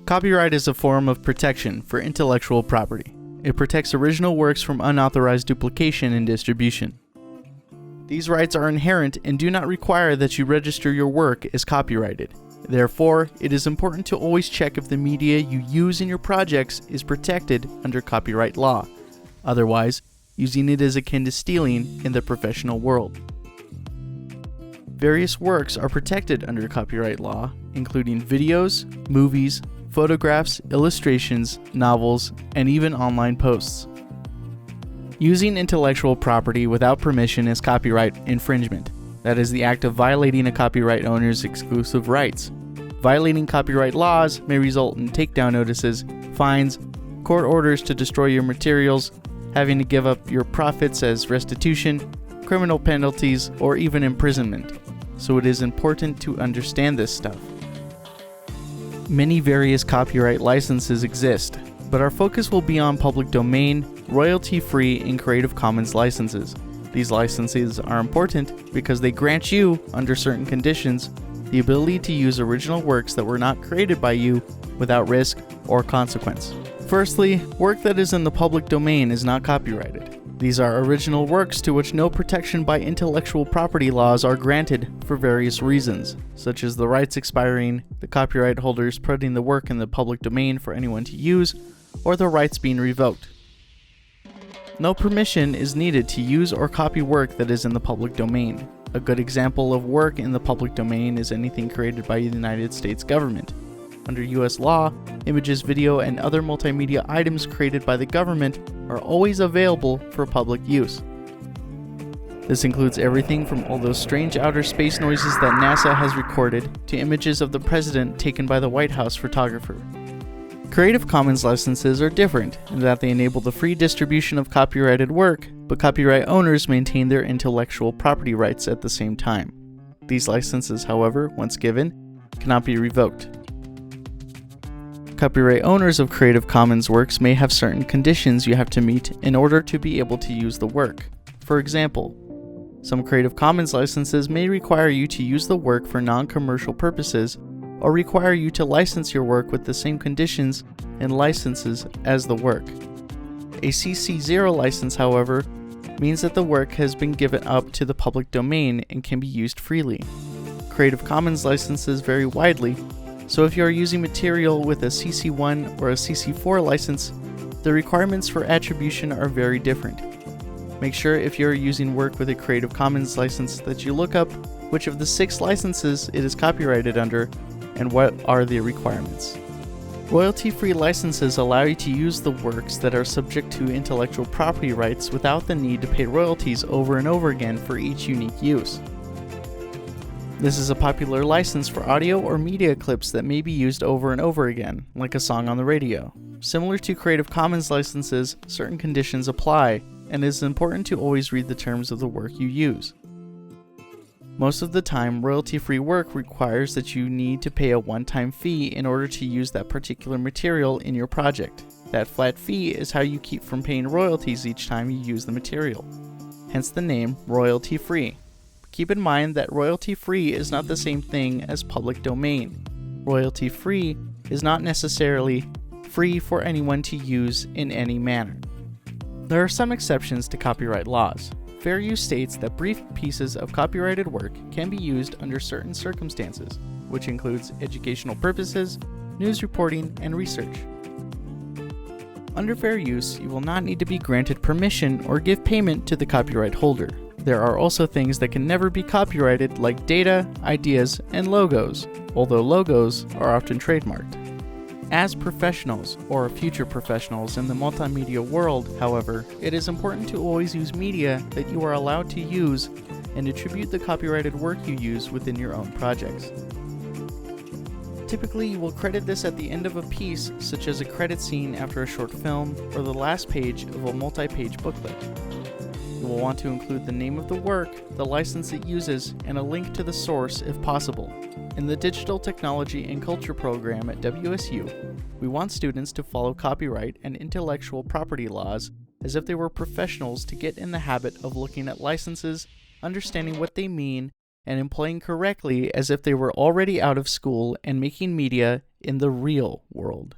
Copyright is a form of protection for intellectual property. It protects original works from unauthorized duplication and distribution. These rights are inherent and do not require that you register your work as copyrighted. Therefore, it is important to always check if the media you use in your projects is protected under copyright law. Otherwise, using it is akin to stealing in the professional world. Various works are protected under copyright law, including videos, movies, photographs, illustrations, novels, and even online posts. Using intellectual property without permission is copyright infringement. That is the act of violating a copyright owner's exclusive rights. Violating copyright laws may result in takedown notices, fines, court orders to destroy your materials, having to give up your profits as restitution, criminal penalties, or even imprisonment. So it is important to understand this stuff. Many various copyright licenses exist, but our focus will be on public domain, royalty-free, and Creative Commons licenses. These licenses are important because they grant you, under certain conditions, the ability to use original works that were not created by you without risk or consequence. Firstly, work that is in the public domain is not copyrighted. These are original works to which no protection by intellectual property laws are granted for various reasons, such as the rights expiring, the copyright holders putting the work in the public domain for anyone to use, or the rights being revoked. No permission is needed to use or copy work that is in the public domain. A good example of work in the public domain is anything created by the United States government. Under U.S. law, images, video, and other multimedia items created by the government are always available for public use. This includes everything from all those strange outer space noises that NASA has recorded to images of the president taken by the White House photographer. Creative Commons licenses are different in that they enable the free distribution of copyrighted work, but copyright owners maintain their intellectual property rights at the same time. These licenses, however, once given, cannot be revoked. Copyright owners of Creative Commons works may have certain conditions you have to meet in order to be able to use the work. For example, some Creative Commons licenses may require you to use the work for non-commercial purposes or require you to license your work with the same conditions and licenses as the work. A CC0 license, however, means that the work has been given up to the public domain and can be used freely. Creative Commons licenses vary widely, so if you are using material with a CC1 or a CC4 license, the requirements for attribution are very different. Make sure if you are using work with a Creative Commons license that you look up which of the 6 licenses it is copyrighted under and what are the requirements. Royalty-free licenses allow you to use the works that are subject to intellectual property rights without the need to pay royalties over and over again for each unique use. This is a popular license for audio or media clips that may be used over and over again, like a song on the radio. Similar to Creative Commons licenses, certain conditions apply, and it is important to always read the terms of the work you use. Most of the time, royalty-free work requires that you need to pay a one-time fee in order to use that particular material in your project. That flat fee is how you keep from paying royalties each time you use the material. Hence the name royalty-free. Keep in mind that royalty-free is not the same thing as public domain. Royalty-free is not necessarily free for anyone to use in any manner. There are some exceptions to copyright laws. Fair use states that brief pieces of copyrighted work can be used under certain circumstances, which includes educational purposes, news reporting, and research. Under fair use, you will not need to be granted permission or give payment to the copyright holder. There are also things that can never be copyrighted, like data, ideas, and logos, although logos are often trademarked. As professionals, or future professionals in the multimedia world, however, it is important to always use media that you are allowed to use and attribute the copyrighted work you use within your own projects. Typically, you will credit this at the end of a piece, such as a credit scene after a short film or the last page of a multi-page booklet. You will want to include the name of the work, the license it uses, and a link to the source if possible. In the Digital Technology and Culture program at WSU, we want students to follow copyright and intellectual property laws as if they were professionals to get in the habit of looking at licenses, understanding what they mean, and employing correctly as if they were already out of school and making media in the real world.